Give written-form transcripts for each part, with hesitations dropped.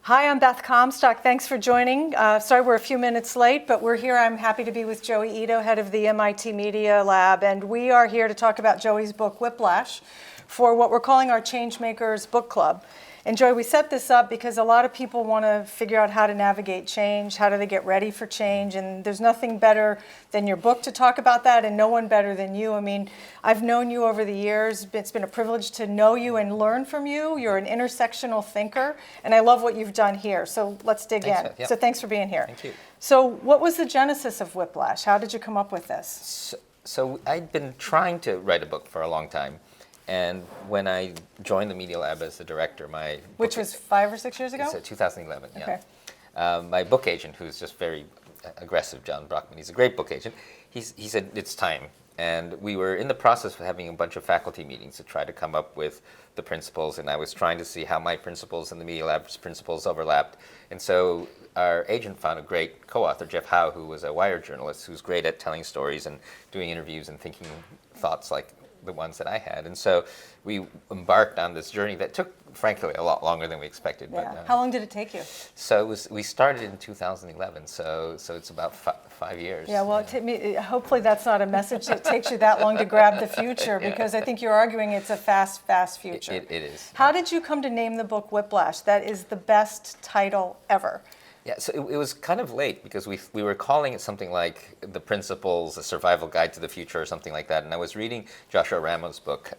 Hi, I'm Beth Comstock. Thanks for joining. Sorry we're a few minutes late, but we're here. I'm happy to be with Joi Ito, head of the MIT Media Lab, and we are here to talk about Joi's book, Whiplash, for what we're calling our Changemakers Book Club. And Joi, we set this up because a lot of people want to figure out how to navigate change, how do they get ready for change, and there's nothing better than your book to talk about that, and no one better than you. I mean, I've known you over the years. It's been a privilege to know you and learn from you. You're an intersectional thinker, and I love what you've done here. So let's dig in. Yep. So thanks for being here. Thank you. So what was the genesis of Whiplash? How did you come up with this? So I'd been trying to write a book for a long time. And when I joined the Media Lab as the director, Which was 5 or 6 years ago? It's 2011, yeah. Okay. My book agent, who's just very aggressive, John Brockman, he's a great book agent, he said, it's time. And we were in the process of having a bunch of faculty meetings to try to come up with the principles, and I was trying to see how my principles and the Media Lab's principles overlapped. And so our agent found a great co-author, Jeff Howe, who was a Wired journalist, who's great at telling stories and doing interviews and thinking thoughts like the ones that I had. And so we embarked on this journey that took, frankly, a lot longer than we expected. Yeah. But, How long did it take you? So we started in 2011, so it's about 5 years. Yeah, well, hopefully that's not a message that takes you that long to grab the future, because I think you're arguing it's a fast future. It is. How did you come to name the book Whiplash? That is the best title ever. Yeah, so it was kind of late because we were calling it something like The Principles, A Survival Guide to the Future or something like that. And I was reading Joshua Ramo's book,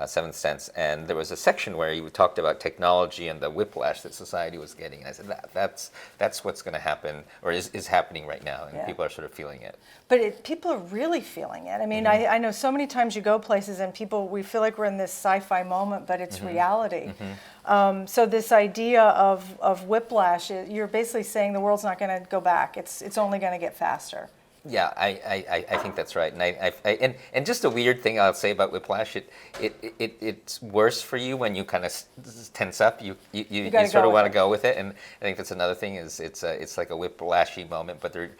Seventh Sense, and there was a section where he talked about technology and the whiplash that society was getting. And I said, that's what's going to happen, or is happening right now, and people are sort of feeling it. But people are really feeling it. I mean, I know so many times you go places and we feel like we're in this sci-fi moment, but it's reality. So this idea of whiplash, you're basically saying the world's not going to go back. It's only going to get faster. Yeah, I think that's right, and just a weird thing I'll say about whiplash, it's worse for you when you kind of tense up. You sort of want to go with it, and I think that's another thing is it's like a whiplashy moment, but there are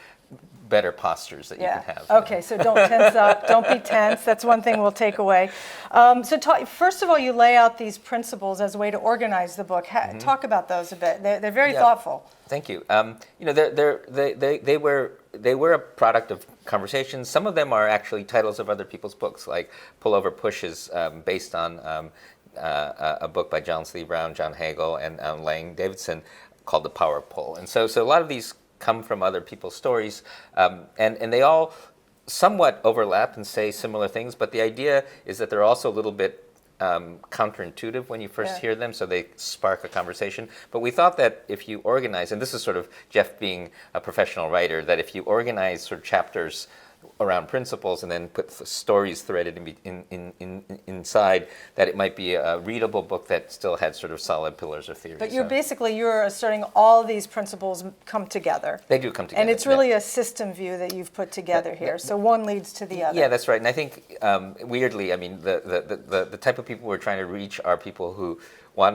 better postures that you can have. Okay, so don't tense up, don't be tense. That's one thing we'll take away. First of all, you lay out these principles as a way to organize the book. Talk about those a bit. They're very thoughtful. Thank you. They were a product of conversations. Some of them are actually titles of other people's books, like Pull Over Push is based on a book by John C. Brown, John Hagel, and Lang Davidson called The Power of Pull. And so a lot of these come from other people's stories, and they all somewhat overlap and say similar things, but the idea is that they're also a little bit counterintuitive when you first hear them, so they spark a conversation. But we thought that if you organize, and this is sort of Jeff being a professional writer, that if you organize sort of chapters around principles and then put stories threaded inside, that it might be a readable book that still had sort of solid pillars or theories. But you're asserting all these principles come together. They do come together. And it's really a system view that you've put together here. So one leads to the other. Yeah, that's right. And I think weirdly, I mean, the type of people we're trying to reach are people who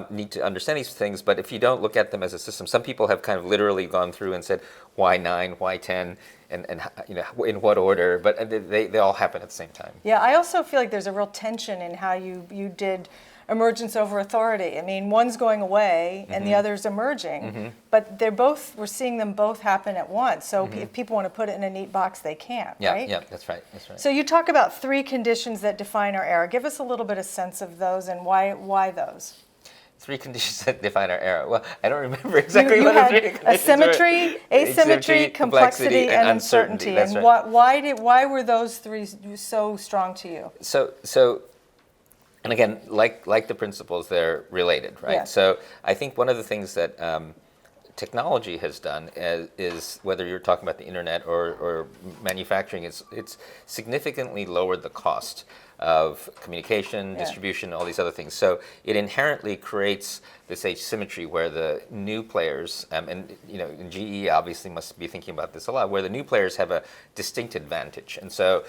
need to understand these things, but if you don't look at them as a system, some people have kind of literally gone through and said, why 9, why 10, and in what order, but they all happen at the same time. Yeah, I also feel like there's a real tension in how you did emergence over authority. I mean, one's going away and the other's emerging, but we're seeing them both happen at once. So if people want to put it in a neat box, they can't, right? Yeah, that's right. So you talk about 3 conditions that define our era. Give us a little bit of sense of those and why those. 3 conditions that define our era. Well, I don't remember exactly what the 3 conditions were. Asymmetry, asymmetry, complexity, and uncertainty. That's and right. why were those 3 so strong to you? So, and again, like the principles, they're related, right? Yes. So I think one of the things that technology has done is whether you're talking about the internet or manufacturing, it's significantly lowered the cost of communication, distribution, all these other things. So it inherently creates this asymmetry where the new players, and GE obviously must be thinking about this a lot, where the new players have a distinct advantage. And so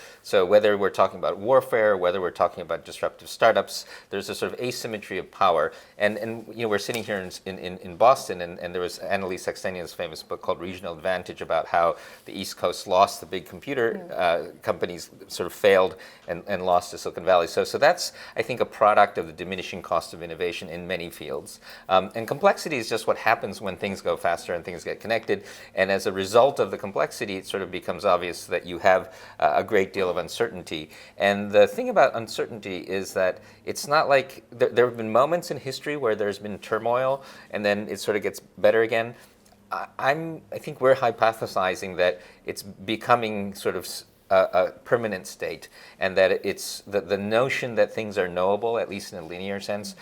whether we're talking about warfare, whether we're talking about disruptive startups, there's a sort of asymmetry of power. And we're sitting here in Boston, and there was Annalise Sextania's famous book called Regional Advantage about how the East Coast lost, the big computer companies sort of failed and lost to Silicon Valley. So that's, I think, a product of the diminishing cost of innovation in many fields. And complexity is just what happens when things go faster and things get connected. And as a result of the complexity, it sort of becomes obvious that you have a great deal of uncertainty. And the thing about uncertainty is that it's not like there have been moments in history where there's been turmoil and then it sort of gets better again. I think we're hypothesizing that it's becoming sort of a permanent state, and that it's the notion that things are knowable, at least in a linear sense,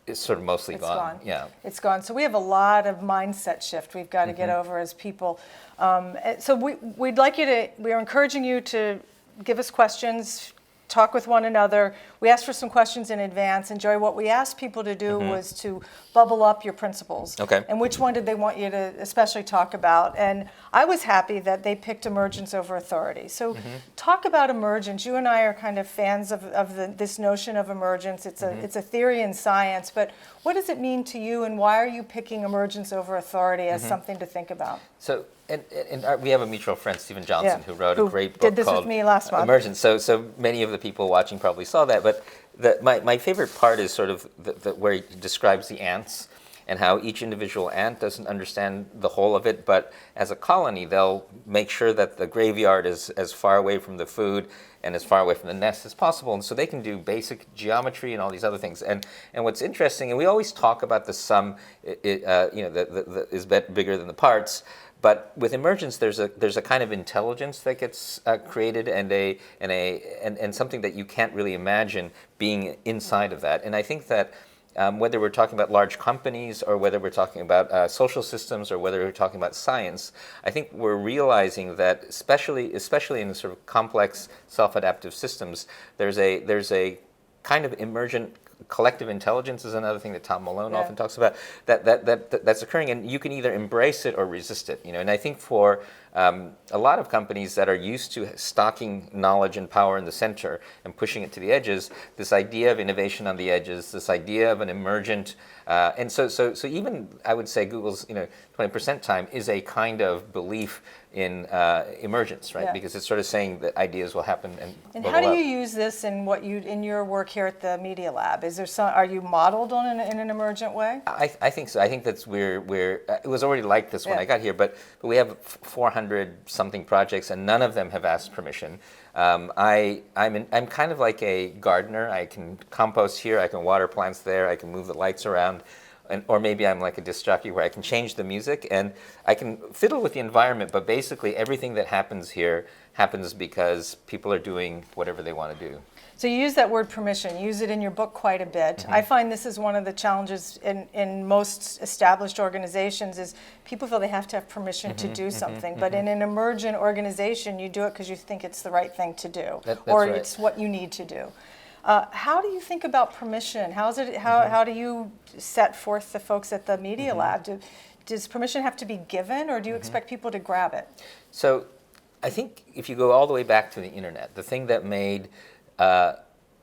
is sort of mostly gone. Yeah, it's gone. So we have a lot of mindset shift we've got to get over as people. So we'd like you to. We are encouraging you to give us questions. Talk with one another. We asked for some questions in advance, and Joi, what we asked people to do was to bubble up your principles. Okay. And which one did they want you to especially talk about? And I was happy that they picked emergence over authority. So talk about emergence. You and I are kind of fans of this notion of emergence. It's a theory in science, but what does it mean to you, and why are you picking emergence over authority as something to think about? So, and we have a mutual friend, Stephen Johnson, who wrote a great book did this called with me last month. Emergence. So many of the people watching probably saw that. But my favorite part is sort of where he describes the ants and how each individual ant doesn't understand the whole of it. But as a colony, they'll make sure that the graveyard is as far away from the food and as far away from the nest as possible. And so they can do basic geometry and all these other things. And what's interesting, and we always talk about the sum, is bigger than the parts. But with emergence, there's a kind of intelligence that gets created, and something that you can't really imagine being inside of that. And I think that whether we're talking about large companies or whether we're talking about social systems or whether we're talking about science, I think we're realizing that especially in the sort of complex self-adaptive systems, there's a kind of emergent collective intelligence is another thing that Tom Malone often talks about, that's occurring, and you can either embrace it or resist it. And I think for a lot of companies that are used to stocking knowledge and power in the center and pushing it to the edges, this idea of innovation on the edges, this idea of an emergent, and so even I would say Google's 20% time is a kind of belief in emergence, right? Yeah. Because it's sort of saying that ideas will happen and how do you use this in in your work here at the Media Lab? Is there are you modeled in an emergent way? I think so. I think that's it was already like this when I got here, but we have 400 something projects, and none of them have asked permission. I'm kind of like a gardener. I can compost here, I can water plants there, I can move the lights around. Or maybe I'm like a disc jockey where I can change the music and I can fiddle with the environment, but basically everything that happens here happens because people are doing whatever they want to do. So you use that word permission, you use it in your book quite a bit. I find this is one of the challenges in most established organizations is people feel they have to have permission to do something, but in an emergent organization, you do it because you think it's the right thing to do, or right. It's what you need to do. How do you think about permission? How do you set forth the folks at the Media Lab? Does permission have to be given, or do you expect people to grab it? So I think if you go all the way back to the internet, the thing that made, and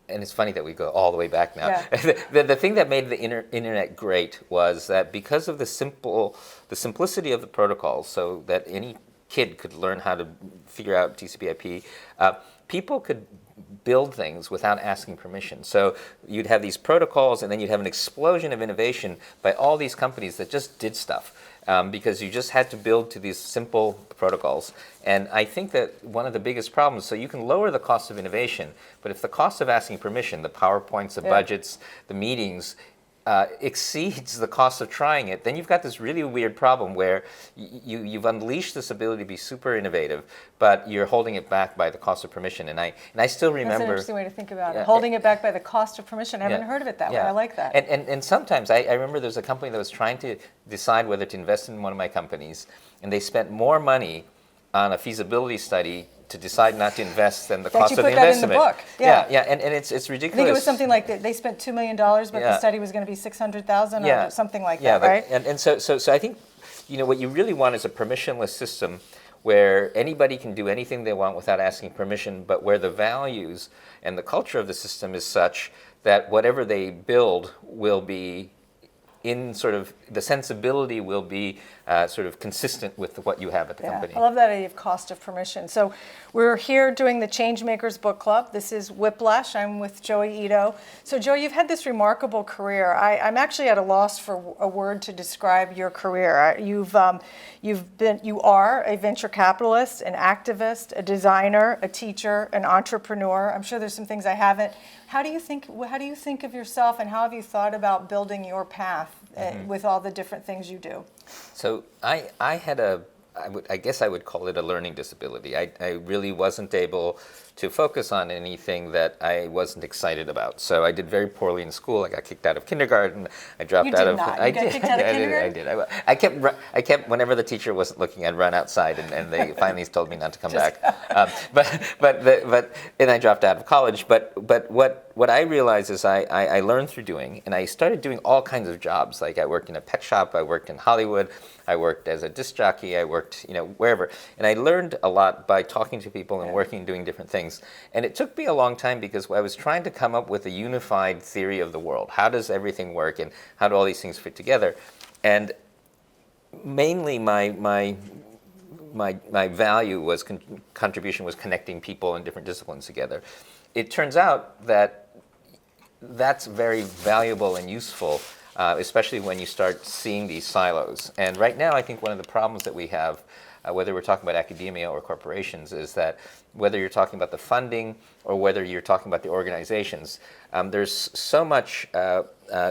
it's funny that we go all the way back now, the thing that made the internet great was that because of the simplicity of the protocols, so that any kid could learn how to figure out TCP/IP, people could build things without asking permission. So you'd have these protocols, and then you'd have an explosion of innovation by all these companies that just did stuff because you just had to build to these simple protocols. And I think that one of the biggest problems, so you can lower the cost of innovation, but if the cost of asking permission, the PowerPoints, the budgets, the meetings, exceeds the cost of trying it, then you've got this really weird problem where you've unleashed this ability to be super innovative, but you're holding it back by the cost of permission. And I still remember. That's an interesting way to think about it. Holding it back by the cost of permission. I haven't heard of it that way. I like that. And sometimes I remember there's a company that was trying to decide whether to invest in one of my companies, and they spent more money on a feasibility study to decide not to invest than the cost of the investment. You put that in the book. Yeah, and it's ridiculous. I think it was something like that. They spent $2 million, but the study was going to be $600,000 or something like that, right? And so I think, what you really want is a permissionless system where anybody can do anything they want without asking permission, but where the values and the culture of the system is such that whatever they build will be in sort of the sensibility will be sort of consistent with what you have at the company. I love that idea of cost of permission. So we're here doing the Changemakers Book Club. This is Whiplash. I'm with Joi Ito. So Joi, you've had this remarkable career. I'm actually at a loss for a word to describe your career. You are a venture capitalist, an activist, a designer, a teacher, an entrepreneur. I'm sure there's some things I haven't. How do you think of yourself, and how have you thought about building your path with all the different things you do? So I guess I would call it a learning disability. I really wasn't able to focus on anything that I wasn't excited about. So I did very poorly in school. I got kicked out of kindergarten. I dropped out of. You got kicked out of kindergarten? I kept whenever the teacher wasn't looking, I'd run outside, and they finally told me not to come back. And I dropped out of college. But what I realized is I learned through doing, and I started doing all kinds of jobs. Like I worked in a pet shop. I worked in Hollywood. I worked as a disc jockey. I worked, wherever. And I learned a lot by talking to people and working and doing different things. And it took me a long time because I was trying to come up with a unified theory of the world. How does everything work, and how do all these things fit together? And mainly my value was contribution was connecting people in different disciplines together. It turns out that that's very valuable and useful, especially when you start seeing these silos. And right now, I think one of the problems that we have, whether we're talking about academia or corporations, is that whether you're talking about the funding or whether you're talking about the organizations, there's so much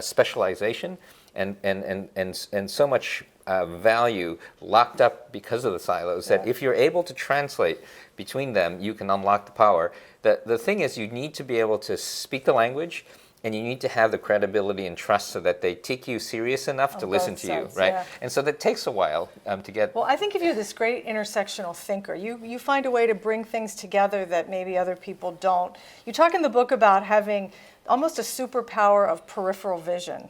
specialization and so much value locked up because of the silos that if you're able to translate between them, you can unlock the power. The thing is, you need to be able to speak the language, and you need to have the credibility and trust so that they take you serious enough to listen to you, right? Yeah. And so that takes a while to get. Well, I think of you as this great intersectional thinker. You find a way to bring things together that maybe other people don't. You talk in the book about having almost a superpower of peripheral vision.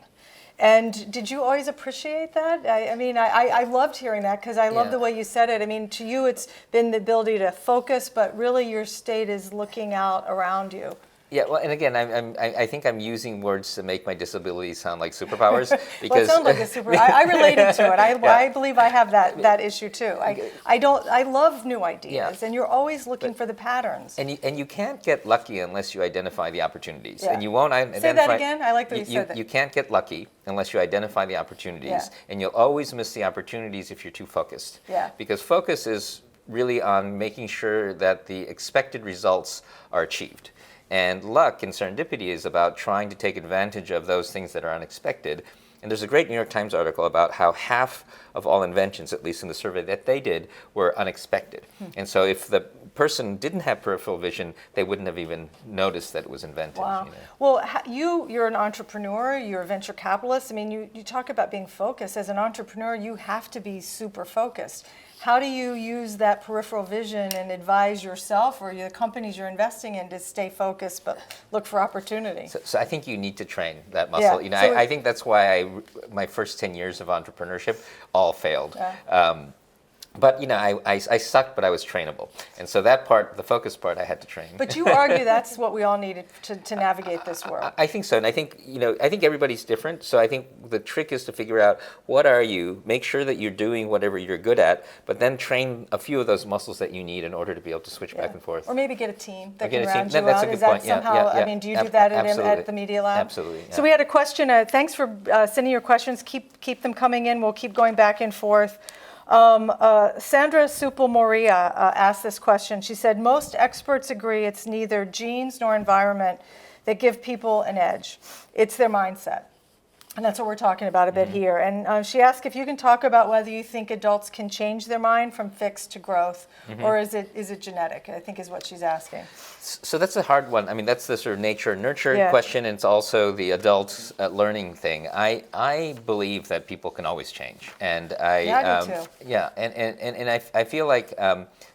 And did you always appreciate that? I loved hearing that because I love the way you said it. I mean, to you, it's been the ability to focus, but really your state is looking out around you. Yeah, well, and again, I think I'm using words to make my disability sound like superpowers. Because well, it sounds like a super. I related to it. I believe I have that issue too. I love new ideas, and you're always looking for the patterns. And you can't get lucky unless you identify the opportunities. And you won't identify. Say that again. I like that you said that. You can't get lucky unless you identify the opportunities, and you'll always miss the opportunities if you're too focused. Yeah. Because focus is really on making sure that the expected results are achieved. And luck and serendipity is about trying to take advantage of those things that are unexpected. And there's a great New York Times article about how half of all inventions, at least in the survey that they did, were unexpected. And so if the person didn't have peripheral vision, they wouldn't have even noticed that it was invented. Wow. Well, you're an entrepreneur, you're a venture capitalist. I mean, you talk about being focused. As an entrepreneur, you have to be super focused. How do you use that peripheral vision and advise yourself or the companies you're investing in to stay focused but look for opportunity? So I think you need to train that muscle. I think that's why my first 10 years of entrepreneurship all failed. Yeah. But I sucked, but I was trainable, and so that part, the focus part, I had to train. But you argue that's what we all needed to navigate this world. I think so, and I think everybody's different. So I think the trick is to figure out what are you, make sure that you're doing whatever you're good at, but then train a few of those muscles that you need in order to be able to switch back and forth. Or maybe get a team that can round you out. That's a good point. I mean, do you do that at the Media Lab? Absolutely. Yeah. So we had a question. Thanks for sending your questions. Keep them coming in. We'll keep going back and forth. Sandra Supel-Moria asked this question. She said, most experts agree it's neither genes nor environment that give people an edge. It's their mindset. And that's what we're talking about a bit here. And she asked if you can talk about whether you think adults can change their mind from fixed to growth, or is it genetic, I think is what she's asking. So that's a hard one. I mean, that's the sort of nature nurture question, and it's also the adult learning thing. I believe that people can always change, and I do too. Yeah, and I feel like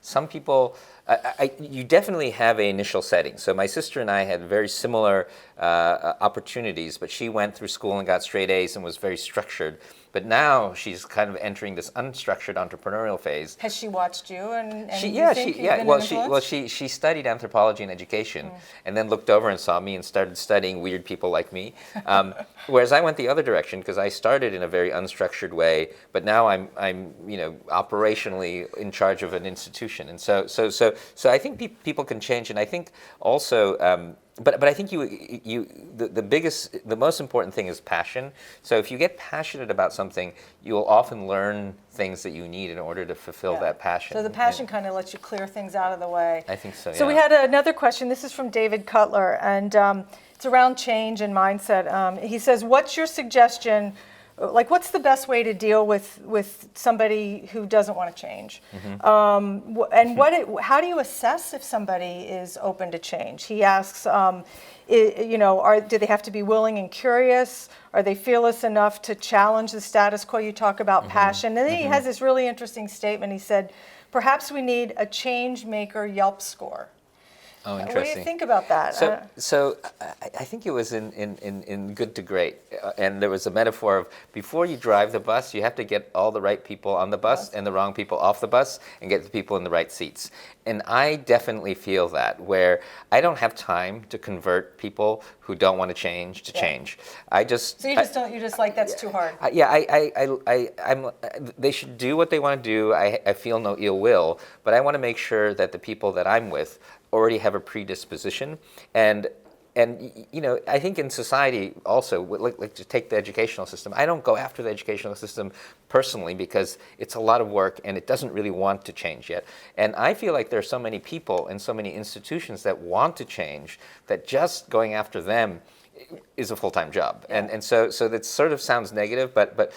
some people You definitely have an initial setting. So my sister and I had very similar opportunities, but she went through school and got straight A's and was very structured. But now she's kind of entering this unstructured entrepreneurial phase. Has she watched you and She, you yeah, think she, you've yeah. been Well, an she, influence? she studied anthropology and education, and then looked over and saw me and started studying weird people like me. Whereas I went the other direction because I started in a very unstructured way, but now I'm operationally in charge of an institution, and so I think people can change, and I think also. But I think the most important thing is passion. So if you get passionate about something, you'll often learn things that you need in order to fulfill that passion. So the passion kind of lets you clear things out of the way. I think so, So we had another question. This is from David Cutler, and it's around change and mindset. He says, what's your suggestion? Like, what's the best way to deal with somebody who doesn't want to change? And how do you assess if somebody is open to change? He asks, do they have to be willing and curious? Are they fearless enough to challenge the status quo? You talk about passion. And then he has this really interesting statement. He said, perhaps we need a change maker Yelp score. Oh, interesting. What do you think about that? So I think it was in Good to Great, and there was a metaphor of before you drive the bus, you have to get all the right people on the bus and the wrong people off the bus, and get the people in the right seats. And I definitely feel that, where I don't have time to convert people who don't want to change to change. So you just like that's too hard. They should do what they want to do. I feel no ill will, but I want to make sure that the people that I'm with already have a predisposition, and I think in society also, like to take the educational system, I don't go after the educational system personally because it's a lot of work and it doesn't really want to change yet. And I feel like there are so many people and so many institutions that want to change that just going after them is a full-time job. And so that sort of sounds negative, but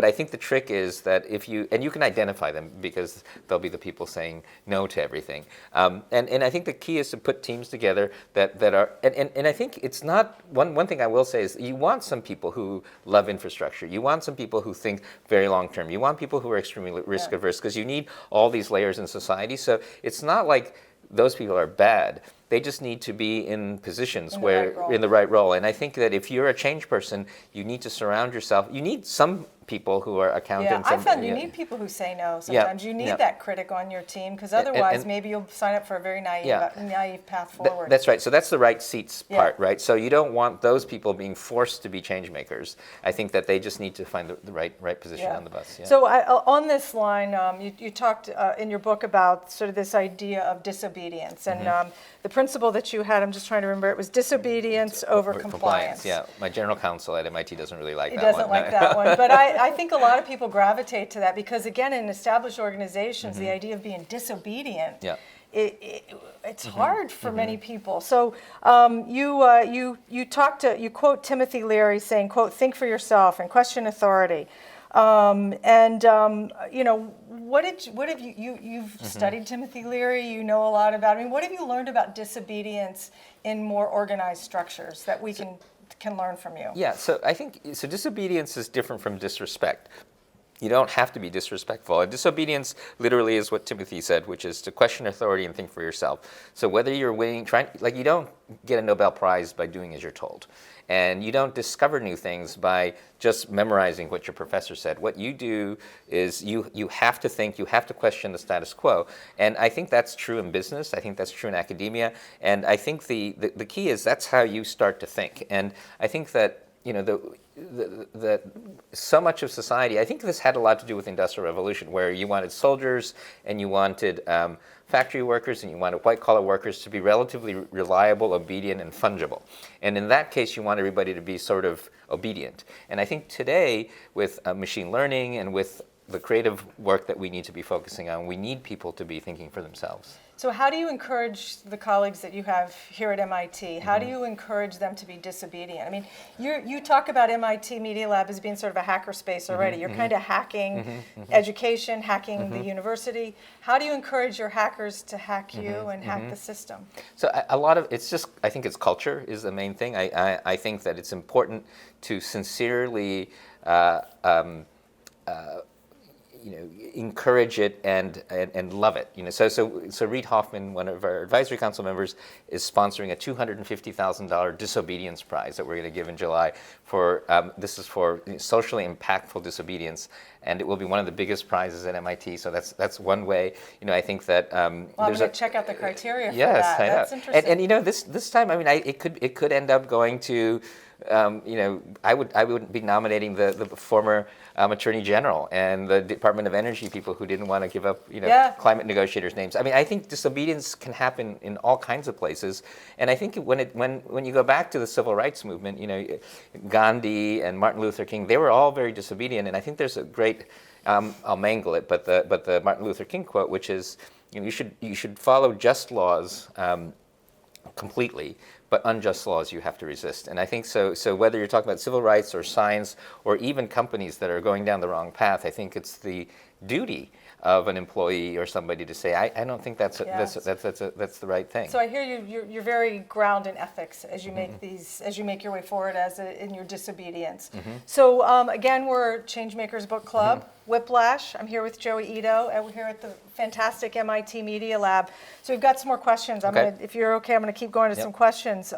I think the trick is that if you can identify them because they'll be the people saying no to everything. And I think the key is to put teams together that are, and I think it's not, one thing I will say is you want some people who love infrastructure. You want some people who think very long-term. You want people who are extremely risk-averse because you need all these layers in society. So it's not like those people are bad. They just need to be in positions in the right role. And I think that if you're a change person, you need to surround yourself. You need some people who are accountants. Yeah, I found you need people who say no sometimes. You need that critic on your team because otherwise maybe you'll sign up for a very naive path forward. That's right. So that's the right seats part, right? So you don't want those people being forced to be change makers. I think that they just need to find the right position on the bus. Yeah. So on this line, you talked in your book about sort of this idea of disobedience and the principle that you had, I'm just trying to remember, it was disobedience over compliance. Yeah, my general counsel at MIT doesn't really like that one. He doesn't like that one, but I think a lot of people gravitate to that because, again, in established organizations, the idea of being disobedient, it's hard for many people. So you quote Timothy Leary saying, quote, think for yourself and question authority. What have you've studied Timothy Leary, you know a lot about, what have you learned about disobedience in more organized structures that we can learn from you? Yeah, so I think, disobedience is different from disrespect. You don't have to be disrespectful. And disobedience literally is what Timothy said, which is to question authority and think for yourself. So whether you're you don't get a Nobel Prize by doing as you're told. And you don't discover new things by just memorizing what your professor said. What you do is you have to think, you have to question the status quo. And I think that's true in business. I think that's true in academia. And I think the key is that's how you start to think. And I think that so much of society, I think this had a lot to do with the Industrial Revolution, where you wanted soldiers and you wanted factory workers and you wanted white-collar workers to be relatively reliable, obedient, and fungible. And in that case, you want everybody to be sort of obedient. And I think today, with machine learning and with the creative work that we need to be focusing on, we need people to be thinking for themselves. So how do you encourage the colleagues that you have here at MIT? How do you encourage them to be disobedient? You talk about MIT Media Lab as being sort of a hacker space already. You're kind of hacking education, hacking the university. How do you encourage your hackers to hack you and hack the system? So a lot of it's just, I think it's culture is the main thing. I think that it's important to sincerely encourage it and love it. So Reid Hoffman, one of our advisory council members, is sponsoring a $250,000 disobedience prize that we're going to give in July for this is for socially impactful disobedience, and it will be one of the biggest prizes at MIT. So that's one way. I think that I'm going to check out the criteria for yes, that. That's interesting. And this time, I mean, it could end up going to. I would be nominating the former Attorney General and the Department of Energy people who didn't want to give up climate negotiators' names. I mean, I think disobedience can happen in all kinds of places, and I think when you go back to the civil rights movement, Gandhi and Martin Luther King, they were all very disobedient, and I think there's a great I'll mangle it, but the Martin Luther King quote, which is you should follow just laws completely, but unjust laws you have to resist. And I think so whether you're talking about civil rights or science or even companies that are going down the wrong path, I think it's the duty of an employee or somebody to say, I don't think that's the right thing. So I hear you're very grounded in ethics as you make as you make your way forward in your disobedience. So again, we're Changemakers Book Club. Whiplash. I'm here with Joi Ito, and we're here at the fantastic MIT Media Lab. So we've got some more questions. If you're okay, I'm going to keep going to some questions.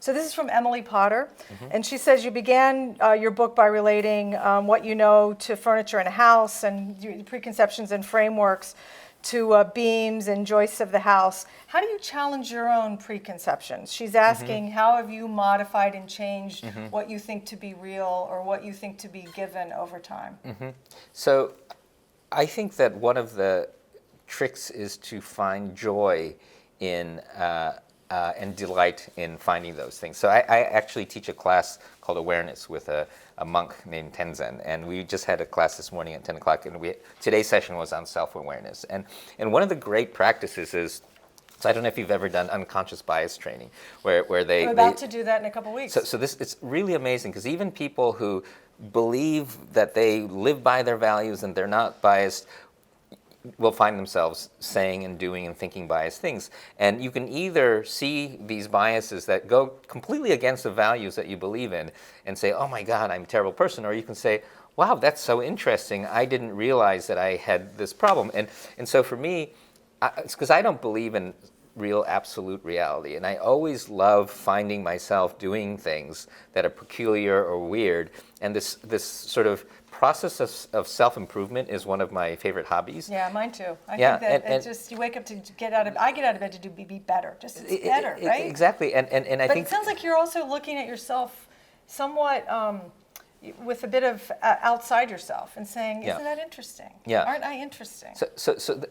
So this is from Emily Potter, and she says you began your book by relating what you know to furniture in a house and your preconceptions and frameworks to beams and joists of the house. How do you challenge your own preconceptions? She's asking, how have you modified and changed what you think to be real or what you think to be given over time? So I think that one of the tricks is to find joy in and delight in finding those things. So I actually teach a class called Awareness with a monk named Tenzin, and we just had a class this morning at 10 o'clock, and today's session was on self-awareness. And one of the great practices is, so I don't know if you've ever done unconscious bias training, where I'm about to do that in a couple weeks. So it's really amazing, because even people who believe that they live by their values and they're not biased will find themselves saying and doing and thinking biased things. And you can either see these biases that go completely against the values that you believe in and say, oh my God, I'm a terrible person, or you can say, wow, that's so interesting. I didn't realize that I had this problem. And so for me, it's because I don't believe in real absolute reality, and I always love finding myself doing things that are peculiar or weird, and this sort of process of self-improvement is one of my favorite hobbies. Yeah, mine too. I think that and just you wake up to I get out of bed to be better, just it's better, right? Exactly, and I but think it sounds like you're also looking at yourself somewhat with a bit of outside yourself and saying, isn't that interesting? Yeah. Aren't I interesting?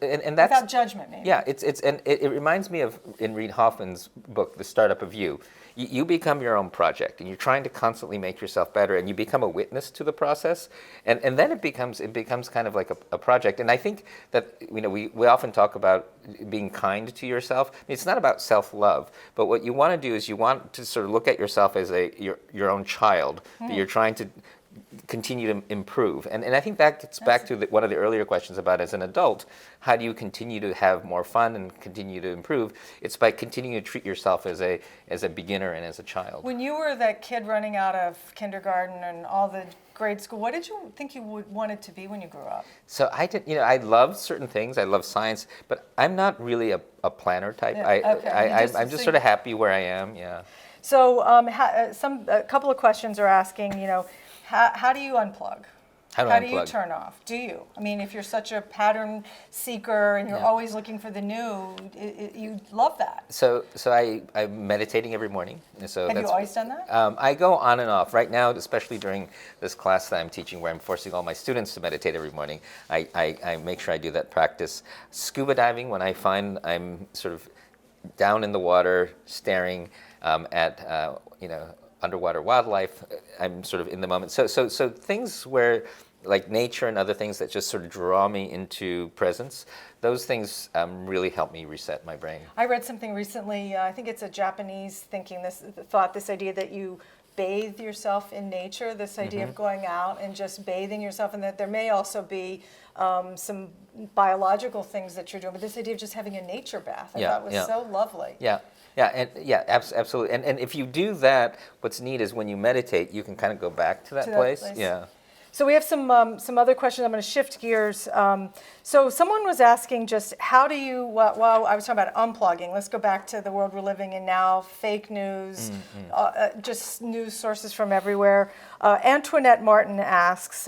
And that's without judgment, maybe. Yeah, it reminds me of in Reid Hoffman's book, The Startup of You. You become your own project, and you're trying to constantly make yourself better, and you become a witness to the process, and then it becomes kind of like a project. And I think that we often talk about being kind to yourself. I mean, it's not about self-love, but what you want to do is you want to sort of look at yourself as your own child that you're trying to continue to improve. And I think that gets back to one of the earlier questions about, as an adult, how do you continue to have more fun and continue to improve? It's by continuing to treat yourself as a beginner and as a child. When you were that kid running out of kindergarten and all the grade school, what did you think you wanted to be when you grew up? So I love certain things. I love science, but I'm not really a planner type. I'm just sort of happy where I am. Yeah. So a couple of questions are asking, how do you unplug? How do you turn off? Do you? I mean, if you're such a pattern seeker and you're always looking for the new, you love that. So I'm meditating every morning. So have you always done that? I go on and off. Right now, especially during this class that I'm teaching, where I'm forcing all my students to meditate every morning, I make sure I do that practice. Scuba diving, when I find I'm sort of down in the water, staring at underwater wildlife, I'm sort of in the moment. So things where, like nature and other things that just sort of draw me into presence, those things really help me reset my brain. I read something recently, I think it's a Japanese this idea that you bathe yourself in nature, this idea of going out and just bathing yourself, and that there may also be some biological things that you're doing, but this idea of just having a nature bath, I thought was so lovely. Absolutely. And if you do that, what's neat is when you meditate, you can kind of go back to that place. Yeah. So we have some other questions. I'm going to shift gears. So someone was asking just how do you, well, I was talking about unplugging. Let's go back to the world we're living in now, fake news, just news sources from everywhere. Antoinette Martin asks,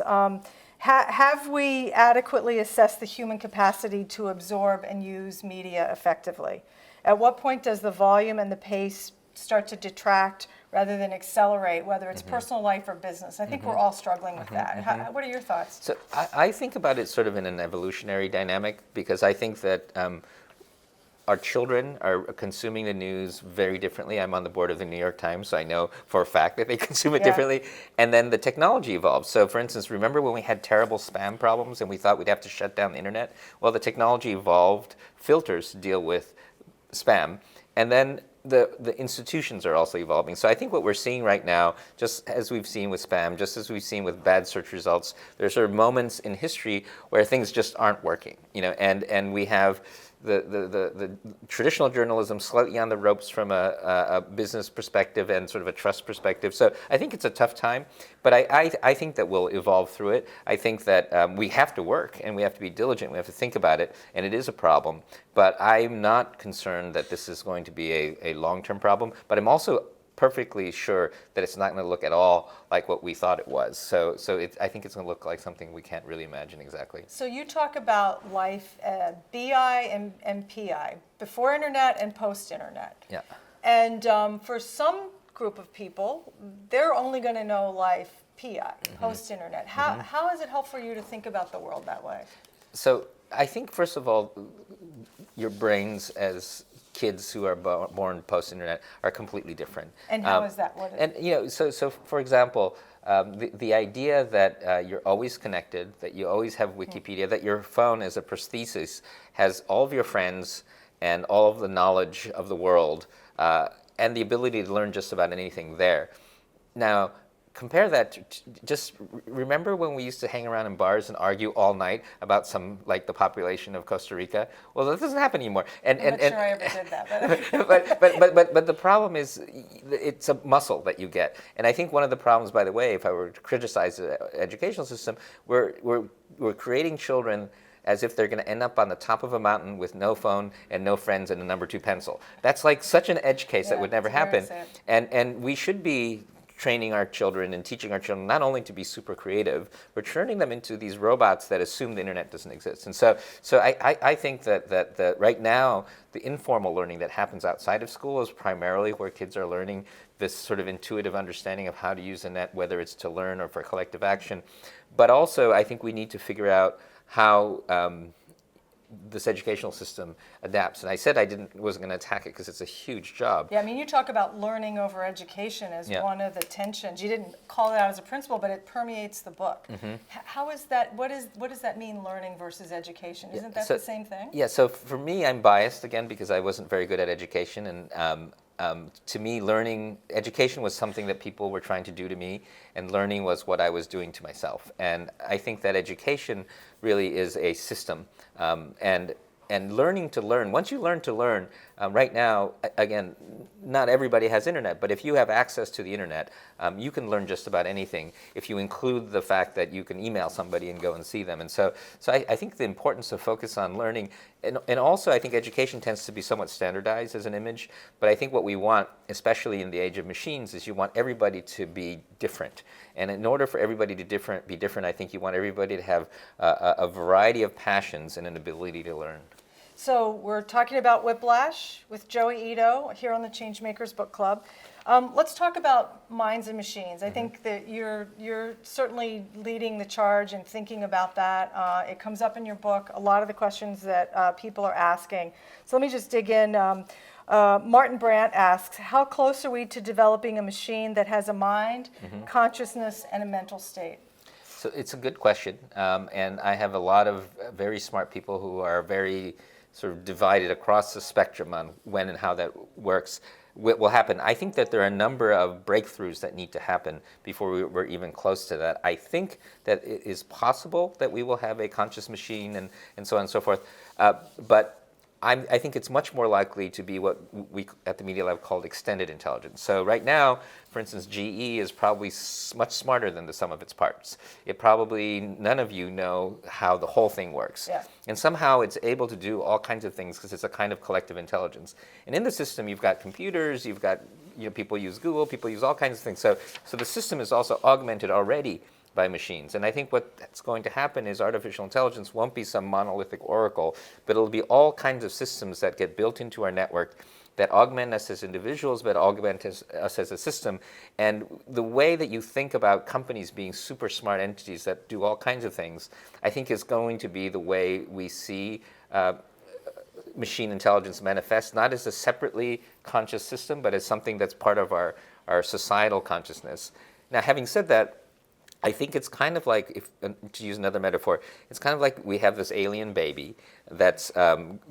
have we adequately assessed the human capacity to absorb and use media effectively? At what point does the volume and the pace start to detract rather than accelerate, whether it's personal life or business? I think we're all struggling with that. What are your thoughts? So I think about it sort of in an evolutionary dynamic, because I think that our children are consuming the news very differently. I'm on the board of the New York Times, so I know for a fact that they consume it differently. And then the technology evolves. So for instance, remember when we had terrible spam problems and we thought we'd have to shut down the internet? Well, the technology evolved filters to deal with spam. And then the institutions are also evolving. So I think what we're seeing right now, just as we've seen with spam, just as we've seen with bad search results, there's sort of moments in history where things just aren't working, and we have the traditional journalism slightly on the ropes from a business perspective and sort of a trust perspective. So I think it's a tough time, but I think that we'll evolve through it. I think that we have to work and we have to be diligent. We have to think about it, and it is a problem. But I'm not concerned that this is going to be a long-term problem. But I'm also perfectly sure that it's not going to look at all like what we thought it was. So I think it's going to look like something we can't really imagine exactly. So you talk about life, BI and PI, before internet and post internet. Yeah. And for some group of people, they're only going to know life PI, post internet. How is it helpful for you to think about the world that way? So I think, first of all, your brains as kids who are born post-internet are completely different. And how is that? So for example, the idea that you're always connected, that you always have Wikipedia, that your phone as a prosthesis has all of your friends and all of the knowledge of the world, and the ability to learn just about anything there. Now, compare that to just remember when we used to hang around in bars and argue all night about the population of Costa Rica? Well, that doesn't happen anymore. I'm not sure I ever did that. But the problem is it's a muscle that you get. And I think one of the problems, by the way, if I were to criticize the educational system, we're creating children as if they're going to end up on the top of a mountain with no phone and no friends and a number 2 pencil. That's like such an edge case that would never happen. And we should be training our children and teaching our children not only to be super creative, we're turning them into these robots that assume the internet doesn't exist. And so I think that right now, the informal learning that happens outside of school is primarily where kids are learning this sort of intuitive understanding of how to use the net, whether it's to learn or for collective action. But also, I think we need to figure out how this educational system adapts. And I said wasn't going to attack it because it's a huge job. Yeah, I mean, you talk about learning over education as one of the tensions. You didn't call it out as a principle, but it permeates the book. How is that? What does that mean, learning versus education? Isn't that the same thing? Yeah, so for me, I'm biased again because I wasn't very good at education. And to me, education was something that people were trying to do to me, and learning was what I was doing to myself. And I think that education really is a system. And learning to learn, once you learn to learn, right now, again, not everybody has internet, but if you have access to the internet, you can learn just about anything if you include the fact that you can email somebody and go and see them. And so I think the importance of focus on learning, and also I think education tends to be somewhat standardized as an image, but I think what we want, especially in the age of machines, is you want everybody to be different. And in order for everybody to be different, I think you want everybody to have a variety of passions and an ability to learn. So we're talking about Whiplash with Joi Ito here on the Changemakers Book Club. Let's talk about minds and machines. I think that you're certainly leading the charge and thinking about that. It comes up in your book, a lot of the questions that people are asking. So let me just dig in. Martin Brandt asks, how close are we to developing a machine that has a mind, consciousness, and a mental state? So it's a good question. And I have a lot of very smart people who are very sort of divided across the spectrum on when and how that works, will happen. I think that there are a number of breakthroughs that need to happen before we're even close to that. I think that it is possible that we will have a conscious machine and so on and so forth. But I think it's much more likely to be what we at the Media Lab called extended intelligence. So right now, for instance, GE is probably much smarter than the sum of its parts. It probably, none of you know how the whole thing works. Yeah. And somehow it's able to do all kinds of things because it's a kind of collective intelligence. And in the system, you've got computers, you've got, people use Google, people use all kinds of things. So the system is also augmented already by machines. And I think what's going to happen is artificial intelligence won't be some monolithic oracle, but it'll be all kinds of systems that get built into our network that augment us as individuals, but augment us as a system. And the way that you think about companies being super smart entities that do all kinds of things, I think is going to be the way we see machine intelligence manifest, not as a separately conscious system, but as something that's part of our societal consciousness. Now, having said that, I think it's kind of like, to use another metaphor, it's kind of like we have this alien baby that's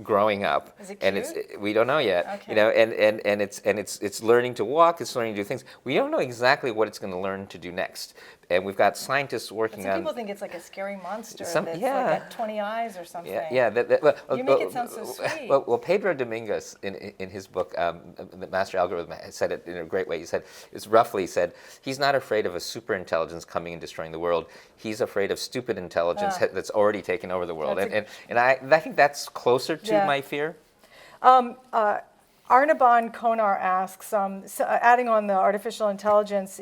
growing up, Is it and cute? we don't know yet, Okay. and it's learning to walk, it's learning to do things. We don't know exactly what it's going to learn to do next, and we've got scientists working Some on. people think it's like a scary monster that's like yeah. got 20 eyes or something. Well, You make it sound so sweet. Well, Pedro Domingos in his book, The Master Algorithm, said it in a great way. He said, he's not afraid of a super intelligence coming and destroying the world. He's afraid of stupid intelligence that's already taken over the world. And I think that's closer to my fear. Arnaban Konar asks, adding on the artificial intelligence,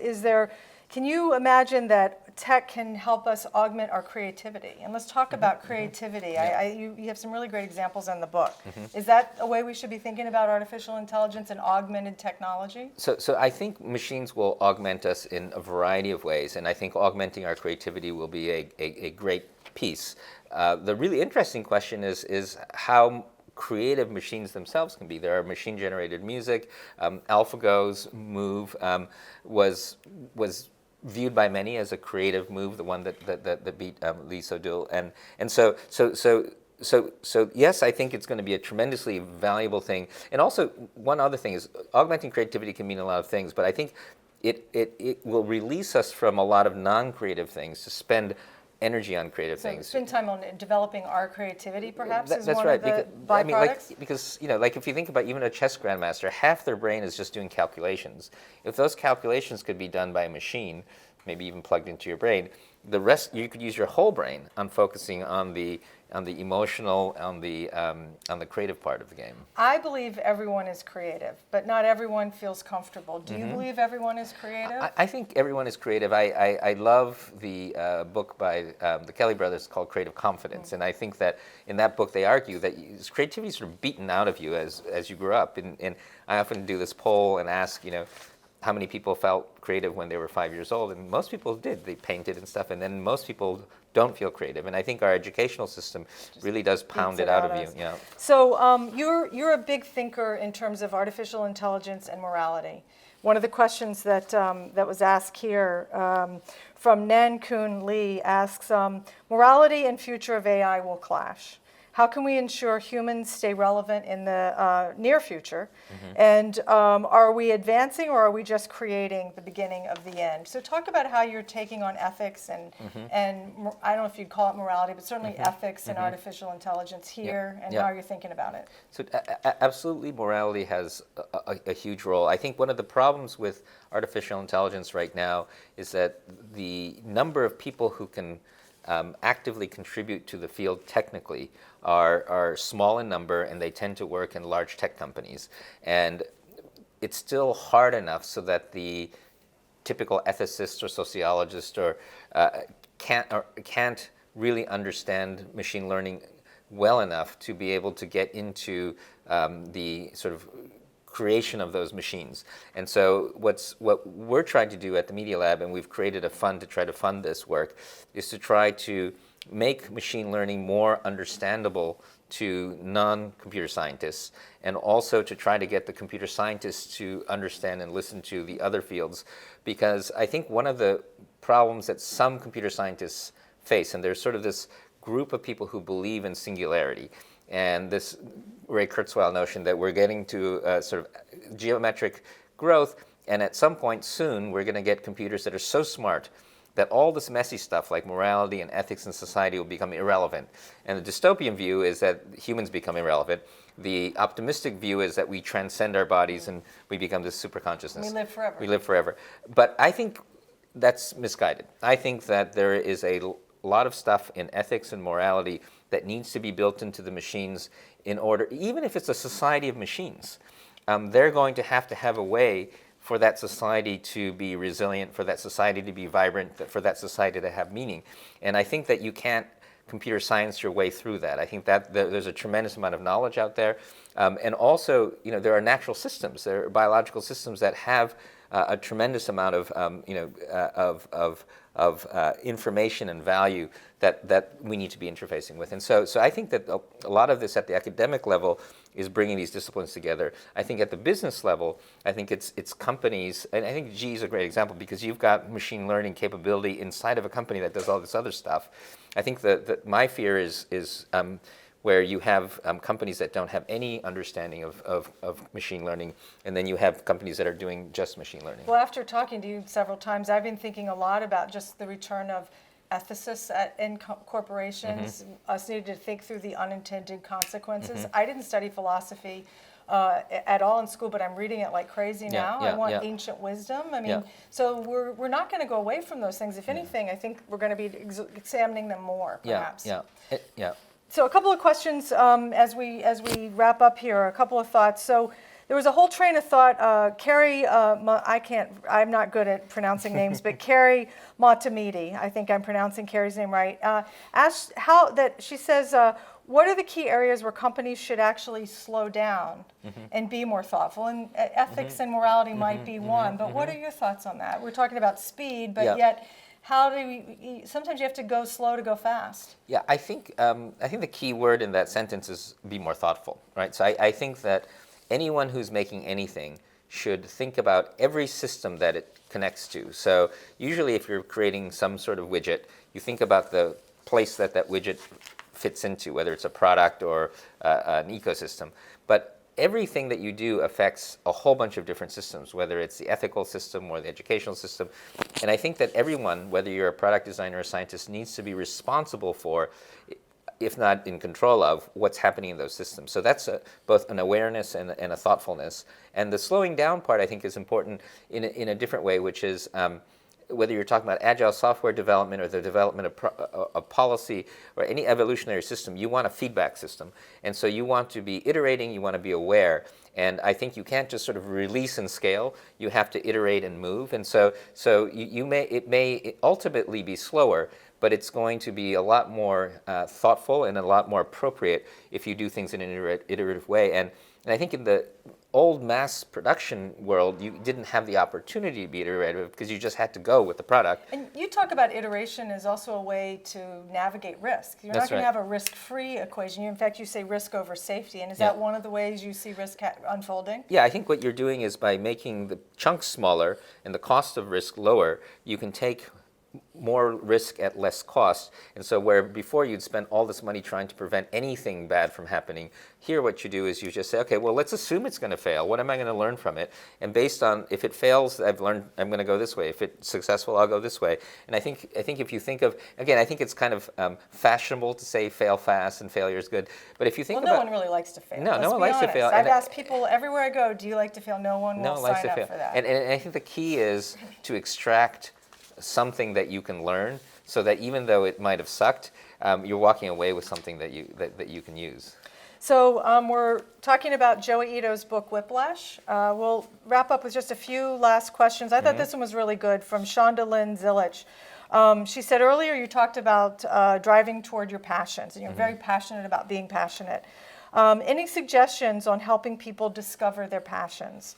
can you imagine that tech can help us augment our creativity? And let's talk about creativity. Yeah. You have some really great examples in the book. Is that a way we should be thinking about artificial intelligence and augmented technology? So I think machines will augment us in a variety of ways, and I think augmenting our creativity will be a great piece. The really interesting question is how creative machines themselves can be. There are machine-generated music. AlphaGo's move was viewed by many as a creative move, the one that beat Lee Sedol, and so yes, I think it's going to be a tremendously valuable thing. And also, one other thing is augmenting creativity can mean a lot of things, but I think it will release us from a lot of non-creative things to spend energy on creative things. Spend time on developing our creativity, perhaps, is That's one right. of the byproducts? I mean, because if you think about even a chess grandmaster, half their brain is just doing calculations. If those calculations could be done by a machine, maybe even plugged into your brain, the rest you could use your whole brain on focusing on the emotional, on the creative part of the game. I believe everyone is creative, but not everyone feels comfortable. Do you believe everyone is creative? I think everyone is creative. I love the book by the Kelly brothers called Creative Confidence, and I think that in that book they argue that creativity is sort of beaten out of you as you grow up. And I often do this poll and ask, how many people felt creative when they were 5 years old, and most people did. They painted and stuff, and then most people don't feel creative. And I think our educational system really does pound it out of you. Yeah. So you're a big thinker in terms of artificial intelligence and morality. One of the questions that was asked here from Nan Kun Lee asks, morality and future of AI will clash. How can we ensure humans stay relevant in the near future? And are we advancing, or are we just creating the beginning of the end? So talk about how you're taking on ethics and I don't know if you'd call it morality, but certainly ethics and artificial intelligence here, and how you're thinking about it. So absolutely, morality has a huge role. I think one of the problems with artificial intelligence right now is that the number of people who can actively contribute to the field technically are small in number, and they tend to work in large tech companies. And it's still hard enough so that the typical ethicist or sociologist can't really understand machine learning well enough to be able to get into the sort of creation of those machines. And so what we're trying to do at the Media Lab, and we've created a fund to try to fund this work, is to try to make machine learning more understandable to non-computer scientists, and also to try to get the computer scientists to understand and listen to the other fields. Because I think one of the problems that some computer scientists face, and there's sort of this group of people who believe in singularity, and this Ray Kurzweil notion that we're getting to sort of geometric growth, and at some point soon we're going to get computers that are so smart that all this messy stuff like morality and ethics and society will become irrelevant. And the dystopian view is that humans become irrelevant. The optimistic view is that we transcend our bodies and we become this super consciousness. We live forever. We live forever. But I think that's misguided. I think that there is a lot of stuff in ethics and morality that needs to be built into the machines in order, even if it's a society of machines, they're going to have a way for that society to be resilient, for that society to be vibrant, for that society to have meaning. And I think that you can't computer science your way through that. I think that there's a tremendous amount of knowledge out there. And also, there are natural systems, there are biological systems that have a tremendous amount of information and value that we need to be interfacing with. And so I think that a lot of this at the academic level is bringing these disciplines together. I think at the business level, I think it's companies, and I think G is a great example because you've got machine learning capability inside of a company that does all this other stuff. I think that my fear is where you have companies that don't have any understanding of machine learning, and then you have companies that are doing just machine learning. Well, after talking to you several times, I've been thinking a lot about just the return of ethicists in corporations, us needing to think through the unintended consequences. I didn't study philosophy at all in school, but I'm reading it like crazy now. I want ancient wisdom. I mean, so we're not going to go away from those things. If anything, I think we're going to be examining them more, perhaps. So a couple of questions as we wrap up here. A couple of thoughts. So there was a whole train of thought. Carrie, I'm not good at pronouncing names, but Carrie Montemidi, I think I'm pronouncing Carrie's name right. Asked she says, what are the key areas where companies should actually slow down and be more thoughtful? And ethics and morality might be one, but what are your thoughts on that? We're talking about speed, but yet, how do we? Sometimes you have to go slow to go fast. Yeah, I think the key word in that sentence is be more thoughtful, right? So I think that anyone who's making anything should think about every system that it connects to. So usually, if you're creating some sort of widget, you think about the place that widget fits into, whether it's a product or an ecosystem. But everything that you do affects a whole bunch of different systems, whether it's the ethical system or the educational system. And I think that everyone, whether you're a product designer or a scientist, needs to be responsible for, if not in control of, what's happening in those systems. So that's both an awareness and a thoughtfulness. And the slowing down part, I think, is important in a different way, which is whether you're talking about agile software development or the development of policy or any evolutionary system, you want a feedback system. And so you want to be iterating, you want to be aware. And I think you can't just sort of release and scale. You have to iterate and move. And so it may ultimately be slower, but it's going to be a lot more thoughtful and a lot more appropriate if you do things in an iterative way. And I think in the old mass production world, you didn't have the opportunity to be iterative because you just had to go with the product. And you talk about iteration as also a way to navigate risk. You're not going to have a risk-free equation. In fact, you say risk over safety. And is that one of the ways you see risk unfolding? Yeah, I think what you're doing is by making the chunks smaller and the cost of risk lower, you can take more risk at less cost. And so where before you'd spend all this money trying to prevent anything bad from happening, here what you do is you just say, okay, well, let's assume it's going to fail. What am I going to learn from it? And based on, if it fails, I've learned I'm going to go this way. If it's successful, I'll go this way. And I think if you think of, again, I think it's kind of fashionable to say fail fast and failure is good. But if you think no one really likes to fail. No one likes to fail. I've asked people everywhere I go, do you like to fail? No one will sign up for that. And I think the key is to extract something that you can learn, so that even though it might have sucked, you're walking away with something that you can use. So we're talking about Joi Ito's book, Whiplash. We'll wrap up with just a few last questions. I thought this one was really good, from Shonda Lynn Zilich. She said earlier you talked about driving toward your passions, and you're very passionate about being passionate. Any suggestions on helping people discover their passions?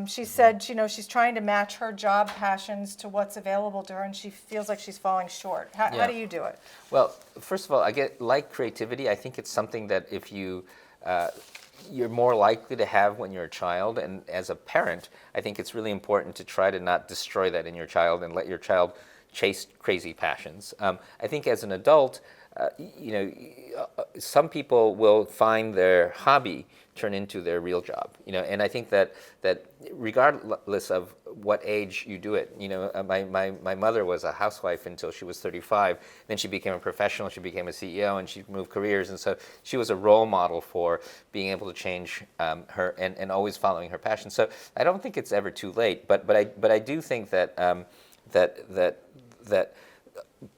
She said, she's trying to match her job passions to what's available to her, and she feels like she's falling short. How do you do it? Well, first of all, like creativity. I think it's something that if you're more likely to have when you're a child, and as a parent, I think it's really important to try to not destroy that in your child and let your child chase crazy passions. I think as an adult, some people will find their hobby turn into their real job, and I think that regardless of what age you do it, my mother was a housewife until she was 35, then she became a professional, she became a CEO, and she moved careers, and so she was a role model for being able to change her and always following her passion. So I don't think it's ever too late, but I do think that that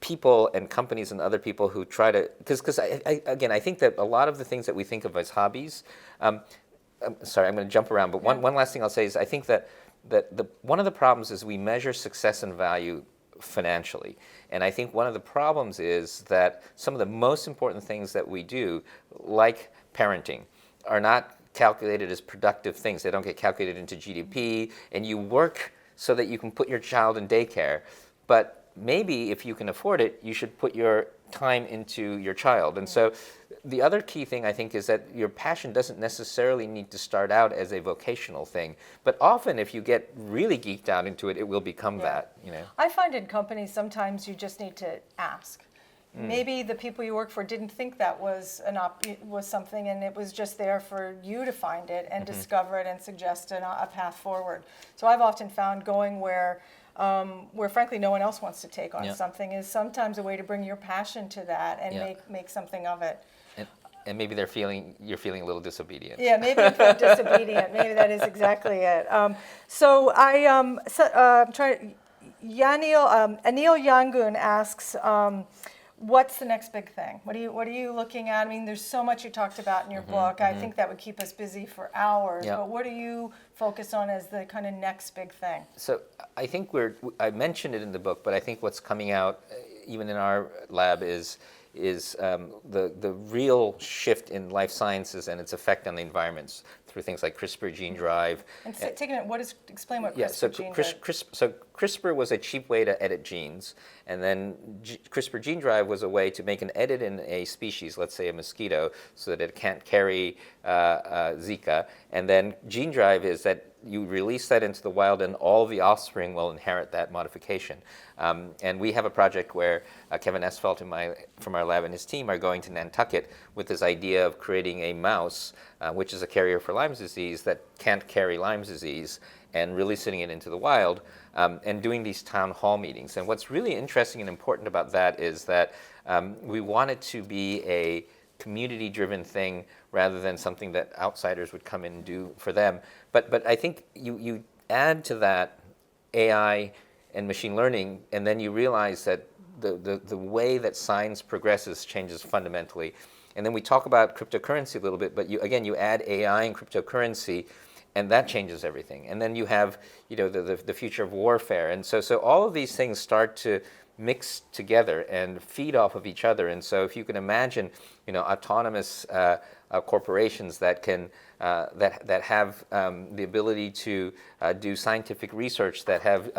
people and companies and other people who try to, because I think that a lot of the things that we think of as hobbies, I'm sorry, I'm going to jump around, but one last thing I'll say is I think that one of the problems is we measure success and value financially. And I think one of the problems is that some of the most important things that we do, like parenting, are not calculated as productive things. They don't get calculated into GDP, and you work so that you can put your child in daycare. But maybe if you can afford it, you should put your time into your child. And so the other key thing I think is that your passion doesn't necessarily need to start out as a vocational thing. But often if you get really geeked out into it, it will become that. I find in companies sometimes you just need to ask. Maybe the people you work for didn't think that was was something, and it was just there for you to find it and discover it and suggest a path forward. So I've often found going where frankly no one else wants to take on something is sometimes a way to bring your passion to that and make something of it. And maybe you're feeling a little disobedient. Yeah, maybe you feel disobedient. Maybe that is exactly it. So I'm trying. Anil Yangun asks, what's the next big thing? What are you looking at? I mean, there's so much you talked about in your book. I think that would keep us busy for hours. But what do you focus on as the kind of next big thing? So I think I mentioned it in the book, but I think what's coming out, even in our lab, is the real shift in life sciences and its effect on the environments through things like CRISPR gene drive. And explain what CRISPR gene drive. So CRISPR was a cheap way to edit genes, and then CRISPR gene drive was a way to make an edit in a species, let's say a mosquito, so that it can't carry Zika. And then gene drive is that you release that into the wild and all the offspring will inherit that modification. And we have a project where Kevin Esfelt from our lab and his team are going to Nantucket with this idea of creating a mouse, which is a carrier for Lyme's disease, that can't carry Lyme's disease, and releasing it into the wild and doing these town hall meetings. And what's really interesting and important about that is that we want it to be a community-driven thing rather than something that outsiders would come in and do for them. But I think you add to that AI and machine learning, and then you realize that the way that science progresses changes fundamentally. And then we talk about cryptocurrency a little bit, but you add AI and cryptocurrency, and that changes everything. And then you have the future of warfare. And so all of these things start to mix together and feed off of each other. And so if you can imagine autonomous corporations that can that have the ability to do scientific research, that have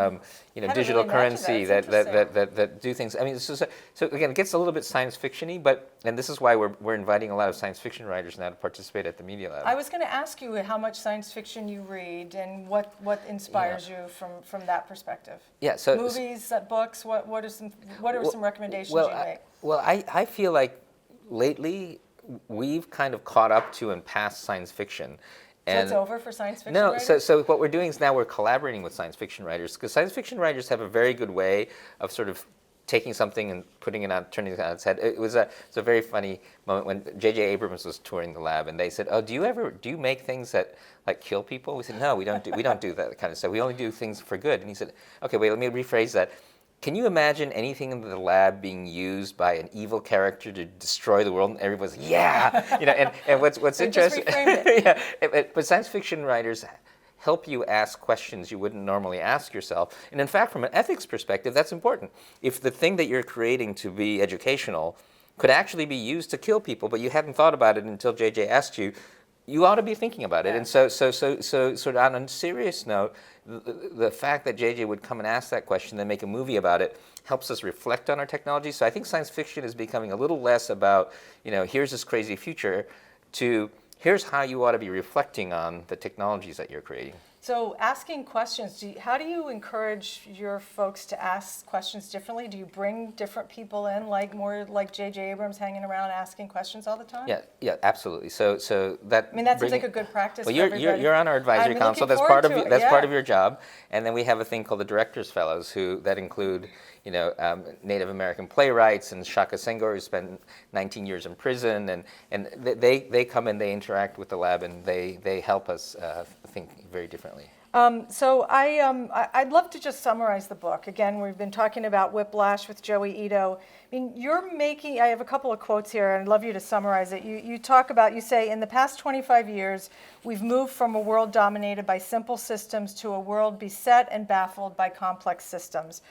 digital currency, that do things. I mean, so again, it gets a little bit science fictiony, and this is why we're inviting a lot of science fiction writers now to participate at the Media Lab. I was going to ask you how much science fiction you read and what inspires you from that perspective. Yeah. So movies, books. What are some recommendations you make? Well, I feel like lately we've kind of caught up to and passed science fiction. So it's over for science fiction writers? writers? So what we're doing is now we're collaborating with science fiction writers, because science fiction writers have a very good way of sort of taking something and putting it on, turning it on its head. It's a very funny moment when J.J. Abrams was touring the lab, and they said, "Oh, do you make things that like kill people?" We said, "No, we don't do that kind of stuff. We only do things for good." And he said, "Okay, wait, let me rephrase that. Can you imagine anything in the lab being used by an evil character to destroy the world?" And everybody's like, "Yeah!" And what's interesting, but science fiction writers help you ask questions you wouldn't normally ask yourself. And in fact, from an ethics perspective, that's important. If the thing that you're creating to be educational could actually be used to kill people, but you hadn't thought about it until JJ asked you, you ought to be thinking about it. And so sort of on a serious note, the fact that JJ would come and ask that question, then make a movie about it, helps us reflect on our technology. So I think science fiction is becoming a little less about, here's this crazy future, to here's how you ought to be reflecting on the technologies that you're creating. So asking questions, how do you encourage your folks to ask questions differently? Do you bring different people in, like more like J.J. Abrams hanging around asking questions all the time? Yeah, absolutely. So that. I mean, that seems like a good practice Well, for everybody. you're on our advisory I'm council. looking That's part forward of to it, that's part yeah. of your job. And then we have a thing called the Directors Fellows, that include Native American playwrights and Shaka Senghor, who spent 19 years in prison, and they come and they interact with the lab, and they help us think very differently. So I'd love to just summarize the book. Again, we've been talking about Whiplash with Joi Ito. I mean, I have a couple of quotes here, and I'd love you to summarize it. You say, in the past 25 years, we've moved from a world dominated by simple systems to a world beset and baffled by complex systems.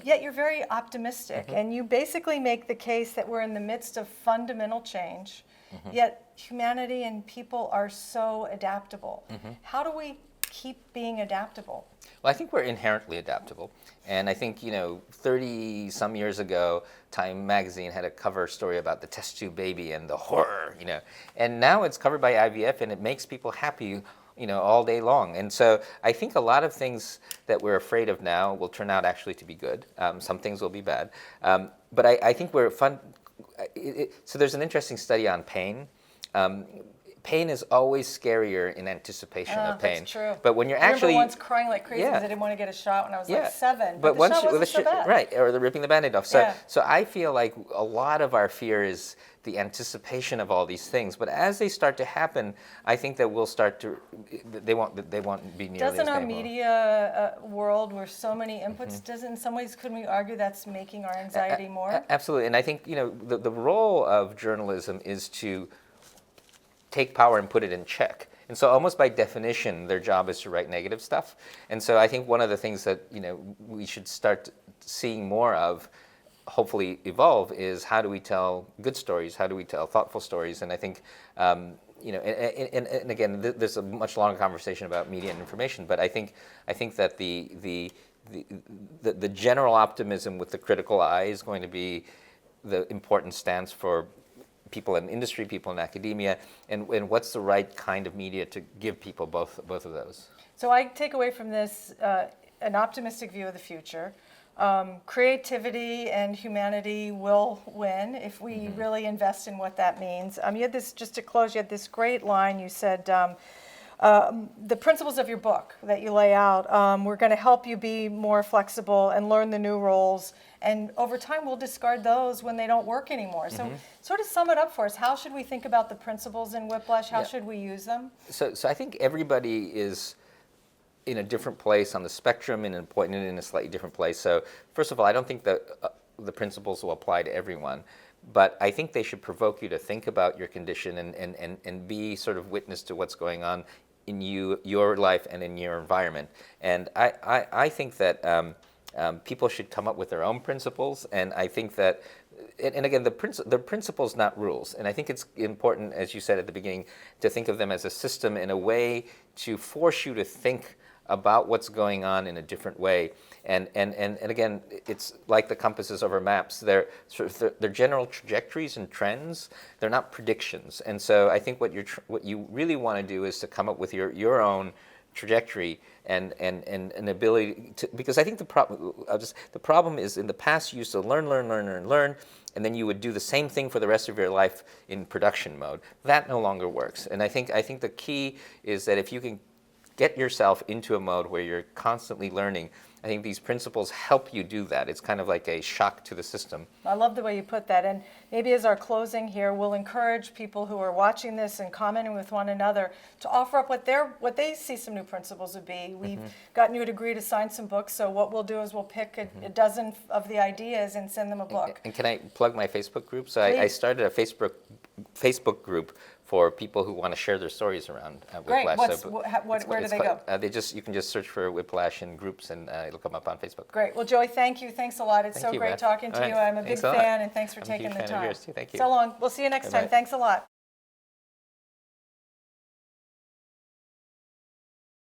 Yet you're very optimistic, and you basically make the case that we're in the midst of fundamental change, yet humanity and people are so adaptable. How do we keep being adaptable? Well, I think we're inherently adaptable. And I think, 30 some years ago, Time magazine had a cover story about the test tube baby and the horror, And now it's covered by IVF, and it makes people happy, all day long. And so I think a lot of things that we're afraid of now will turn out actually to be good. Some things will be bad. But I think we're fun. So there's an interesting study on pain. Pain is always scarier in anticipation of pain. That's true. But when you're I actually remember once crying like crazy because I didn't want to get a shot when I was like 7. But the once shot wasn't so bad. right, or the ripping the Band-Aid off. So Yeah. so I feel like a lot of our fear is the anticipation of all these things. But as they start to happen, I think that we'll start to they won't be nearly as Doesn't our painful. media world, where so many inputs, in some ways, couldn't we argue that's making our anxiety more? Absolutely. And I think the role of journalism is to take power and put it in check. And so almost by definition, their job is to write negative stuff. And so I think one of the things that we should start seeing more of, hopefully evolve, is how do we tell good stories? How do we tell thoughtful stories? And I think, and again, there's a much longer conversation about media and information, but I think that the general optimism with the critical eye is going to be the important stance for people in industry, people in academia, and what's the right kind of media to give people both of those. So I take away from this an optimistic view of the future. Creativity and humanity will win if we really invest in what that means. You had this, just to close, you had this great line. You said, the principles of your book that you lay out, we're going to help you be more flexible and learn the new roles. And over time, we'll discard those when they don't work anymore. So sort of sum it up for us. How should we think about the principles in Whiplash? How should we use them? So I think everybody is in a different place on the spectrum and in a slightly different place. So first of all, I don't think that the principles will apply to everyone. But I think they should provoke you to think about your condition and be sort of witness to what's going on in your life and in your environment. And I think that people should come up with their own principles, and I think that, and again, the principles, not rules. And I think it's important, as you said at the beginning, to think of them as a system in a way to force you to think about what's going on in a different way. And again, it's like the compasses over maps. They're general trajectories and trends. They're not predictions. And so I think what you really want to do is to come up with your own trajectory and an ability to, because I think the problem is, in the past you used to learn, and then you would do the same thing for the rest of your life in production mode. That no longer works. And I think the key is that if you can get yourself into a mode where you're constantly learning, I think these principles help you do that. It's kind of like a shock to the system. I love the way you put that. And maybe as our closing here, we'll encourage people who are watching this and commenting with one another to offer up what they see some new principles would be. We've gotten you to agree to sign some books, so what we'll do is we'll pick a dozen of the ideas and send them a book. And can I plug my Facebook group? So I started a Facebook group for people who want to share their stories around Whiplash. Great. Where do they go? You can just search for Whiplash in groups, and it'll come up on Facebook. Great. Well, Joi, thank you. Thanks a lot. It's so great Beth. talking to you. I'm a big fan, and thanks for taking the time. Thank you. So long. We'll see you next time. Thanks a lot.